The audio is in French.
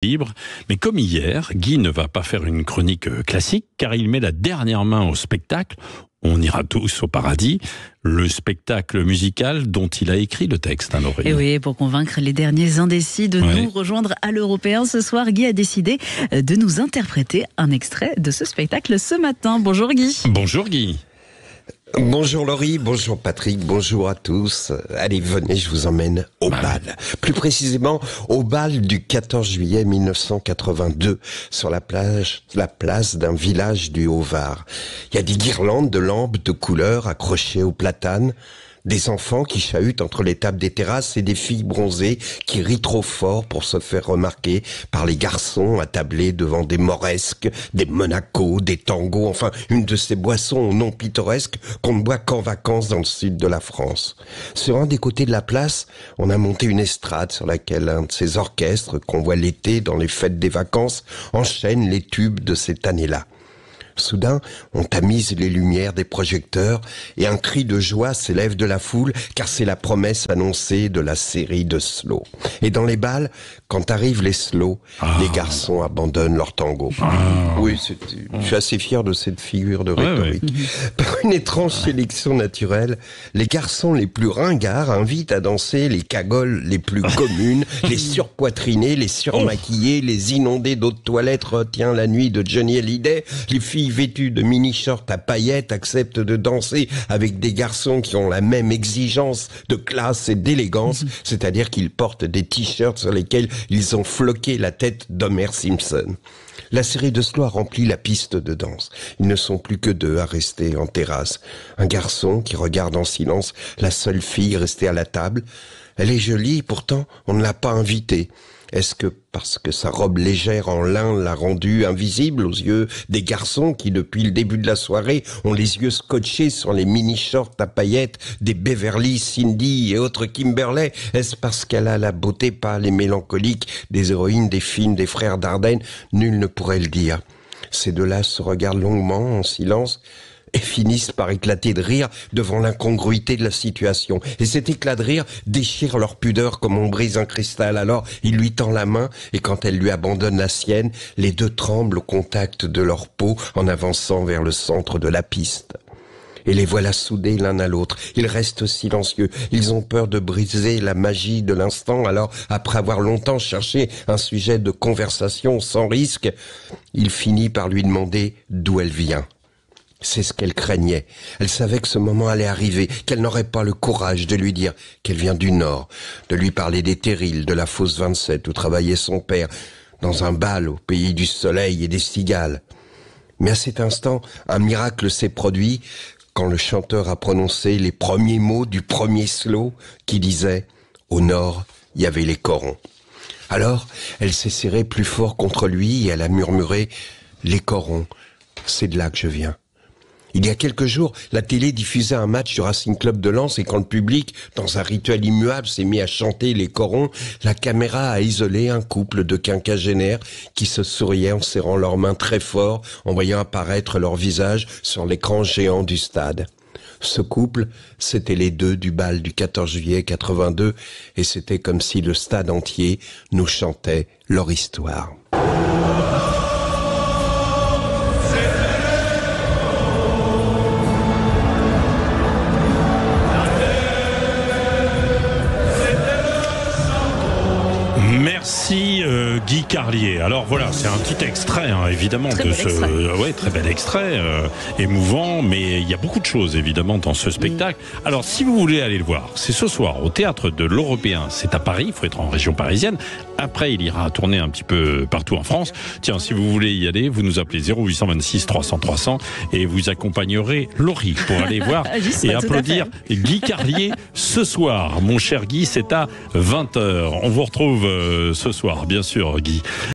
Libre. Mais comme hier, Guy ne va pas faire une chronique classique car il met la dernière main au spectacle. On ira tous au paradis, le spectacle musical dont il a écrit le texte. Et oui, pour convaincre les derniers indécis de nous rejoindre à l'Européen ce soir, Guy a décidé de nous interpréter un extrait de ce spectacle ce matin. Bonjour Guy. Bonjour Guy. Bonjour Laurie, bonjour Patrick, bonjour à tous. Allez, venez, je vous emmène au bal. Plus précisément, au bal du 14 juillet 1982, sur la place d'un village du Haut-Var. Il y a des guirlandes de lampes de couleurs accrochées aux platanes, des enfants qui chahutent entre les tables des terrasses et des filles bronzées qui rient trop fort pour se faire remarquer par les garçons attablés devant des moresques, des monacos, des tangos, enfin une de ces boissons au nom pittoresque qu'on ne boit qu'en vacances dans le sud de la France. Sur un des côtés de la place, on a monté une estrade sur laquelle un de ces orchestres qu'on voit l'été dans les fêtes des vacances enchaîne les tubes de cette année-là. Soudain, on tamise les lumières des projecteurs et un cri de joie s'élève de la foule car c'est la promesse annoncée de la série de slow. Et dans les bals, quand arrivent les slow, les garçons abandonnent leur tango. Oui, je suis assez fier de cette figure de rhétorique. Par une étrange sélection naturelle, les garçons les plus ringards invitent à danser les cagoles les plus communes, les surpoitrinés, les surmaquillés, les inondés d'eau de toilette retient la nuit de Johnny Hallyday, les filles vêtus de mini-shorts à paillettes acceptent de danser avec des garçons qui ont la même exigence de classe et d'élégance, c'est-à-dire qu'ils portent des t-shirts sur lesquels ils ont floqué la tête d'Homer Simpson. La série de slow a rempli la piste de danse. Ils ne sont plus que deux à rester en terrasse. Un garçon qui regarde en silence la seule fille restée à la table. Elle est jolie, pourtant on ne l'a pas invitée. Est-ce que parce que sa robe légère en lin l'a rendue invisible aux yeux des garçons qui, depuis le début de la soirée, ont les yeux scotchés sur les mini-shorts à paillettes des Beverly, Cindy et autres Kimberley? Est-ce parce qu'elle a la beauté pâle et mélancolique des héroïnes des films des frères Dardenne? Nul ne pourrait le dire. Ces deux-là se regardent longuement, en silence, et finissent par éclater de rire devant l'incongruité de la situation. Et cet éclat de rire déchire leur pudeur comme on brise un cristal. Alors, il lui tend la main, et quand elle lui abandonne la sienne, les deux tremblent au contact de leur peau en avançant vers le centre de la piste. Et les voilà soudés l'un à l'autre. Ils restent silencieux. Ils ont peur de briser la magie de l'instant. Alors, après avoir longtemps cherché un sujet de conversation sans risque, il finit par lui demander d'où elle vient. C'est ce qu'elle craignait. Elle savait que ce moment allait arriver, qu'elle n'aurait pas le courage de lui dire qu'elle vient du Nord, de lui parler des terrils, de la fosse 27 où travaillait son père, dans un bal au pays du soleil et des cigales. Mais à cet instant, un miracle s'est produit quand le chanteur a prononcé les premiers mots du premier slow qui disait « Au Nord, il y avait les corons ». Alors, elle s'est serrée plus fort contre lui et elle a murmuré « Les corons, c'est de là que je viens ». Il y a quelques jours, la télé diffusait un match du Racing Club de Lens et quand le public, dans un rituel immuable, s'est mis à chanter les corons, la caméra a isolé un couple de quinquagénaires qui se souriaient en serrant leurs mains très fort, en voyant apparaître leur visage sur l'écran géant du stade. Ce couple, c'était les deux du bal du 14 juillet 82 et c'était comme si le stade entier nous chantait leur histoire. Merci Guy Carlier. Alors voilà, c'est un petit extrait évidemment de ce très bel extrait, émouvant, mais il y a beaucoup de choses évidemment dans ce spectacle. Alors si vous voulez aller le voir, c'est ce soir au théâtre de l'Européen, c'est à Paris, il faut être en région parisienne. Après, il ira tourner un petit peu partout en France. Tiens, si vous voulez y aller, vous nous appelez 0826 300 300 et vous accompagnerez Laurie pour aller voir et applaudir Guy Carlier ce soir. Mon cher Guy, c'est à 20h. On vous retrouve ce soir, bien sûr, Guy.